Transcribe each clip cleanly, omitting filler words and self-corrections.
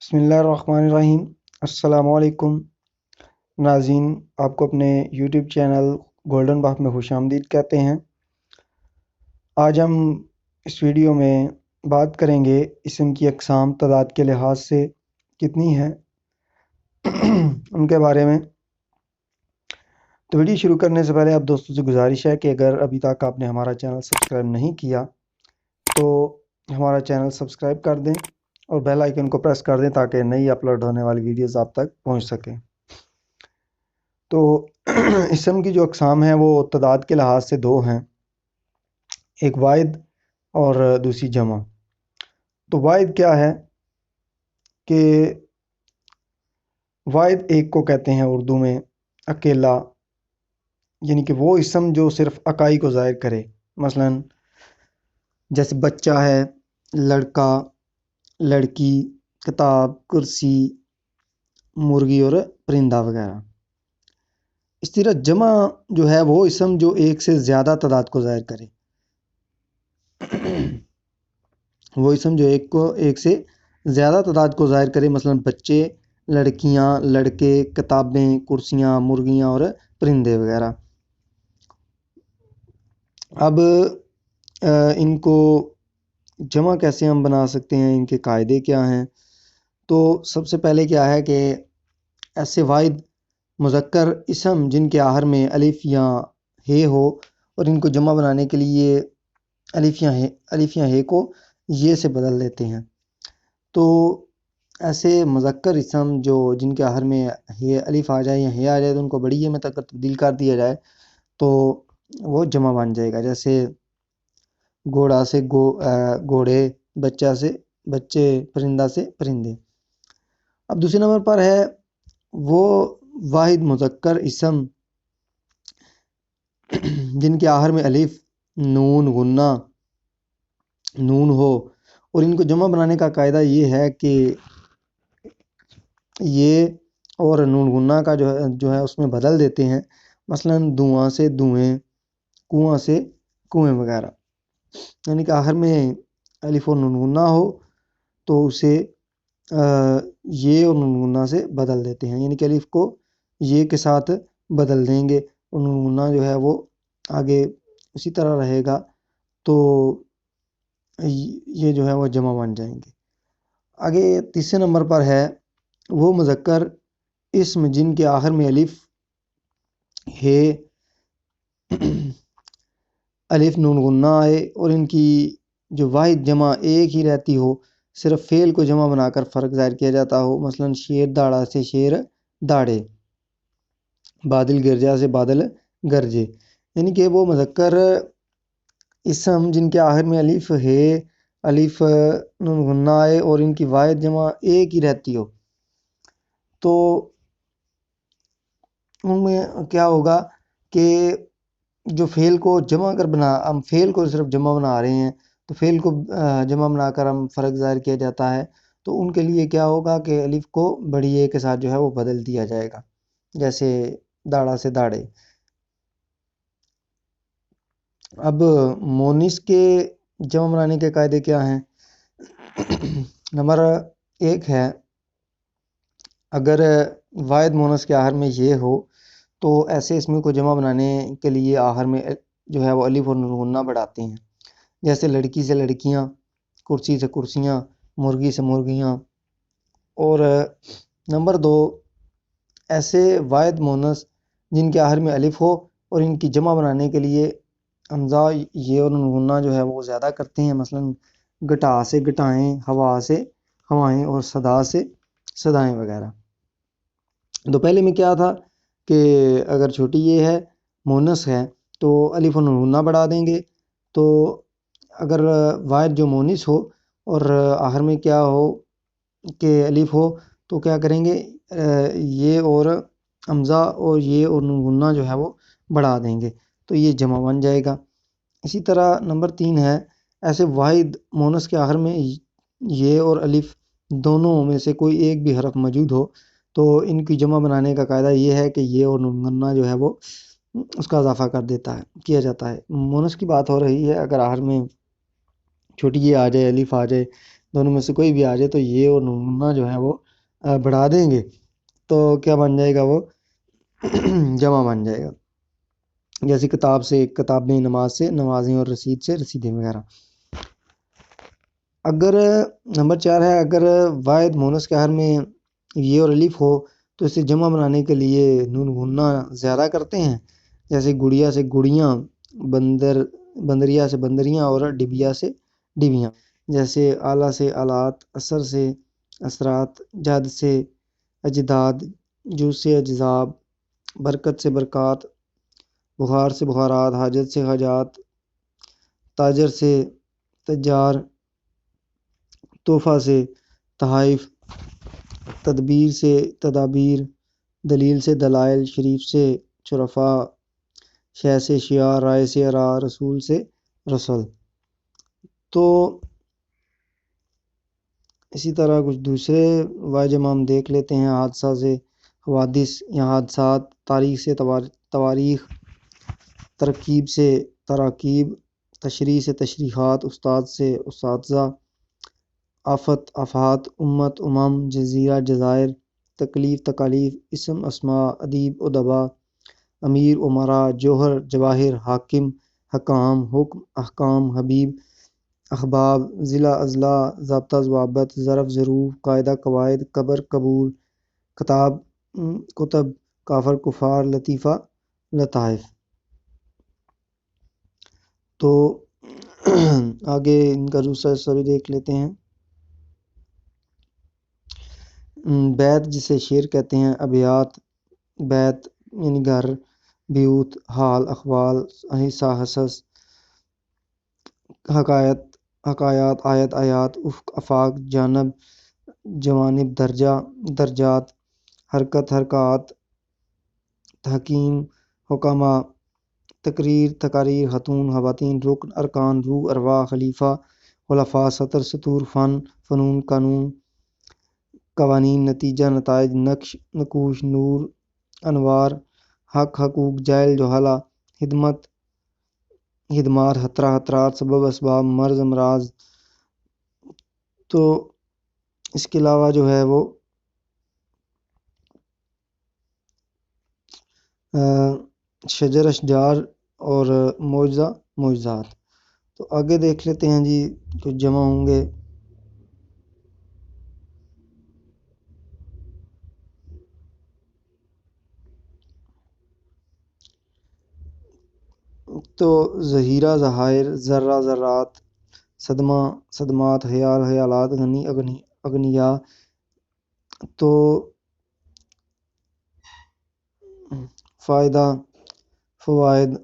بسم اللہ الرحمن الرحیم۔ السلام علیکم ناظرین، آپ کو اپنے یوٹیوب چینل گولڈن باف میں خوش آمدید کہتے ہیں۔ آج ہم اس ویڈیو میں بات کریں گے اسم کی اقسام تعداد کے لحاظ سے کتنی ہیں ان کے بارے میں۔ تو ویڈیو شروع کرنے سے پہلے آپ دوستوں سے گزارش ہے کہ اگر ابھی تک آپ نے ہمارا چینل سبسکرائب نہیں کیا تو ہمارا چینل سبسکرائب کر دیں اور بیل آئیکن کو پریس کر دیں تاکہ نئی اپلوڈ ہونے والی ویڈیوز آپ تک پہنچ سکیں۔ تو اسم کی جو اقسام ہیں وہ تعداد کے لحاظ سے دو ہیں، ایک واحد اور دوسری جمع۔ تو واحد کیا ہے کہ واحد ایک کو کہتے ہیں اردو میں اکیلا، یعنی کہ وہ اسم جو صرف اکائی کو ظاہر کرے، مثلا جیسے بچہ ہے، لڑکا، لڑکی، کتاب، کرسی، مرغی اور پرندہ وغیرہ۔ اس طرح جمع جو ہے وہ اسم جو ایک سے زیادہ تعداد کو ظاہر کرے، وہ اسم جو ایک سے زیادہ تعداد کو ظاہر کرے، مثلا بچے، لڑکیاں، لڑکے، کتابیں، کرسیاں، مرغیاں اور پرندے وغیرہ۔ اب ان کو جمع کیسے ہم بنا سکتے ہیں، ان کے قاعدے کیا ہیں؟ تو سب سے پہلے کیا ہے کہ ایسے واحد مذکر اسم جن کے آخر میں الف یا ہے ہو، اور ان کو جمع بنانے کے لیے الف یا ہے کو یہ سے بدل دیتے ہیں۔ تو ایسے مذکر اسم جن کے آخر میں ہے الف آ جائے یا ہے آ جائے تو ان کو بڑی یہ میں تک تبدیل کر دیا جائے تو وہ جمع بن جائے گا، جیسے گھوڑا سے گھوڑے، بچہ سے بچے، پرندہ سے پرندے۔ اب دوسرے نمبر پر ہے وہ واحد مذکر اسم جن کے آخر میں الف، نون، غنہ، نون ہو، اور ان کو جمع بنانے کا قاعدہ یہ ہے کہ یہ اور نون غنہ کا جو ہے اس میں بدل دیتے ہیں، مثلا دھواں سے دھوئیں، کنواں سے کنویں وغیرہ، یعنی کہ آخر میں الف اور نون غنہ ہو تو اسے یہ اور نون غنہ سے بدل دیتے ہیں، یعنی کہ الف کو یہ کے ساتھ بدل دیں گے اور نون غنہ جو ہے وہ آگے اسی طرح رہے گا، تو یہ جو ہے وہ جمع بن جائیں گے۔ آگے تیسرے نمبر پر ہے وہ مذکر اسم جن کے آخر میں الف ہے، الف نون غنہ آئے اور ان کی جو واحد جمع ایک ہی رہتی ہو، صرف فعل کو جمع بنا کر فرق ظاہر کیا جاتا ہو، مثلا شیر داڑا سے شیر داڑے، بادل گرجا سے بادل گرجے، یعنی کہ وہ مذکر اسم جن کے آخر میں الف ہے، الف نون غنہ آئے اور ان کی واحد جمع ایک ہی رہتی ہو، تو ان میں کیا ہوگا کہ جو فعل کو جمع کر ہم فعل کو صرف جمع بنا رہے ہیں تو فعل کو جمع بنا کر ہم فرق ظاہر کیا جاتا ہے، تو ان کے لیے کیا ہوگا کہ الف کو بڑی اے کے ساتھ جو ہے وہ بدل دیا جائے گا، جیسے داڑا سے داڑے۔ اب مونس کے جمع بنانے کے قاعدے کیا ہیں؟ نمبر ایک ہے، اگر واحد مونس کے آخر میں یہ ہو تو ایسے اسم کو جمع بنانے کے لیے آخر میں جو ہے وہ الف اور نون غنہ بڑھاتے ہیں، جیسے لڑکی سے لڑکیاں، کرسی سے کرسیاں، مرغی سے مرغیاں۔ اور نمبر دو، ایسے واحد مونس جن کے آخر میں الف ہو اور ان کی جمع بنانے کے لیے حمزہ یہ اور نون غنہ جو ہے وہ زیادہ کرتے ہیں، مثلا گٹا سے گٹائیں، ہوا سے ہوائیں اور صدا سے صدائیں وغیرہ۔ تو پہلے میں کیا تھا کہ اگر چھوٹی یہ ہے مونس ہے تو الف اور نون غنہ بڑھا دیں گے، تو اگر واحد جو مونس ہو اور آخر میں کیا ہو کہ الف ہو تو کیا کریں گے، یہ اور حمزہ اور یہ اور نون غنہ جو ہے وہ بڑھا دیں گے تو یہ جمع بن جائے گا۔ اسی طرح نمبر تین ہے، ایسے واحد مونس کے آخر میں یہ اور الف دونوں میں سے کوئی ایک بھی حرف موجود ہو تو ان کی جمع بنانے کا قاعدہ یہ ہے کہ یہ اور نون غنہ جو ہے وہ اس کا اضافہ کیا جاتا ہے۔ مونس کی بات ہو رہی ہے، اگر آخر میں چھوٹی یہ آ جائے، الف آ جائے دونوں میں سے کوئی بھی آ جائے تو یہ اور نون جو ہے وہ بڑھا دیں گے تو کیا بن جائے گا وہ جمع بن جائے گا. جیسے کتاب سے کتابیں، نماز سے نمازیں، اور رسید سے رسیدیں وغیرہ. اگر نمبر 4 ہے، اگر واحد مونس کے ہر میں یہ اور الف ہو تو اسے جمع بنانے کے لیے نون غنہ زیادہ کرتے ہیں. جیسے گڑیا سے گڑیاں، بندریا سے بندریاں، اور ڈبیا سے ڈبیاں. جیسے آلہ سے آلات، اثر سے اثرات، جد سے اجداد، جوز سے اجزاب، برکت سے برکات، بخار سے بخارات، حاجت سے حاجات، تاجر سے تجار، تحفہ سے تحائف، تدبیر سے تدابیر، دلیل سے دلائل، شریف سے شرفاء، شے سے شیعہ، رائے سے آراء، رسول سے رسل. تو اسی طرح کچھ دوسرے واجم ہم دیکھ لیتے ہیں. حادثہ سے حوادث یا حادثات، تاریخ سے تواریخ، ترکیب سے تراکیب، تشریح سے تشریحات، استاد سے اساتذہ، آفت آفات، امت امم، جزیرہ جزائر، تکلیف تکالیف، اسم اسماء، ادیب ادبا، امیر امراء، جوہر جواہر، حاکم حکام، حکم احکام، حبیب احباب، ضلع اضلاع، ضابطہ ضوابط، ظرف ظروف، قاعدہ قواعد، قبر قبور، کتاب کتب، کافر کفار، لطیفہ لطائف. تو آگے ان کا دوسرا حصہ بھی دیکھ لیتے ہیں. بیت جسے شعر کہتے ہیں، ابیات، بیت یعنی گھر، بیوت حال، اخوال، حصہ حصص، حکایات، آیت آیات، افق آفاق، جانب جوانب، درجہ درجات، حرکت حرکات، تحکیم حکامہ، تقریر تقاریر، خاتون خواتین، رکن ارکان، روح ارواح، خلیفہ خلفاء، سطر سطور، فن فنون، قانون قوانین، نتیجہ نتائج، نقش نقوش، نور انوار، حق حقوق، جاہل جہالہ، خدمت خدمات، خطرہ خطرات، سبب اسباب، مرض امراض. تو اس کے علاوہ جو ہے وہ شجر اشجار اور معجزہ معجزات. تو آگے دیکھ لیتے ہیں جی کچھ جمع ہوں گے. تو ظہیرہ ظہائر، ذرہ ذرات، صدمہ صدمات، خیال خیالات، غنی اغنیا. تو فائدہ فوائد،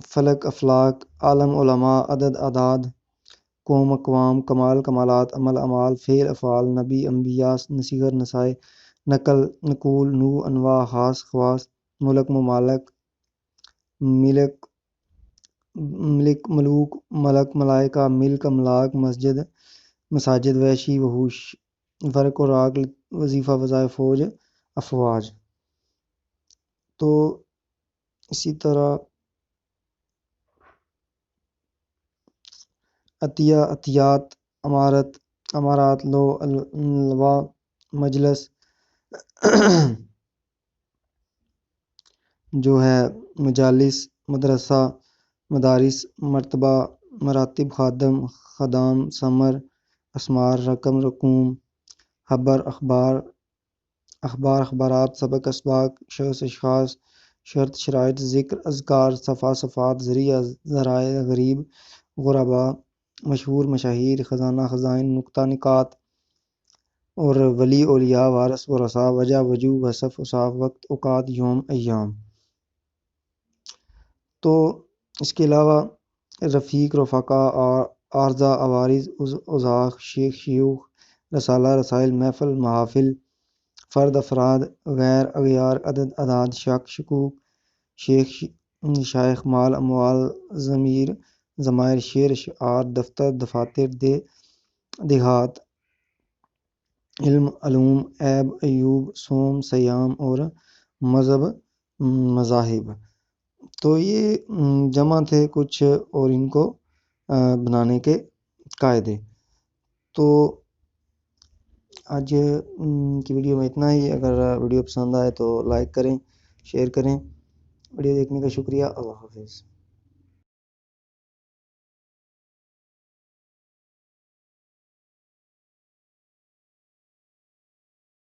فلک افلاک، عالم علماء، عدد اعداد، قوم اقوام، کمال کمالات، عمل اعمال، فعل افعال، نبی انبیاء، نصیحت نصائح، نقل نقول، نوع انواع، خاص خواص، ملک ممالک، ملک ملوک، ملک ملائکہ، ملک املاک، مسجد مساجد، وحشی وحوش، فرق اور عقل، وظیفہ وظائف، فوج افواج. تو اسی طرح عطیہ عطیات، امارت امارات، لو الوا، مجلس جو ہے مجالس، مدرسہ مدارس، مرتبہ مراتب، خادم خدام، ثمر اسمار، رقم رقوم، خبر اخبار اخبارات، سبق اسباق، شخص اشخاص، شرط شرائط، ذکر اذکار، صفحہ صفات، ذریعہ ذرائع، غریب غربا، مشہور مشاہیر، خزانہ خزائن، نکتہ نکات، اور ولی اولیاء، وارث ورثاء، وجہ وجوہ، وصف اوصاف، وقت اوقات، یوم ایام. تو اس کے علاوہ رفیق رفقا، عارضہ عوارض، اوزاق، شیخ شیوخ، رسالہ رسائل، محفل محافل، فرد افراد، غیر اغیار، عدد اعداد، شک شکوک، شیخ شائخ، مال اموال، ضمیر ضمائر، شعر اشعار، دفتر دفاتر، دیہات، علم علوم، عیب عیوب، صوم صیام، اور مذہب مذاہب. تو یہ جمع تھے کچھ اور ان کو بنانے کے قاعدے. تو آج کی ویڈیو میں اتنا ہی. اگر ویڈیو پسند آئے تو لائک کریں، شیئر کریں. ویڈیو دیکھنے کا شکریہ. اللہ حافظ.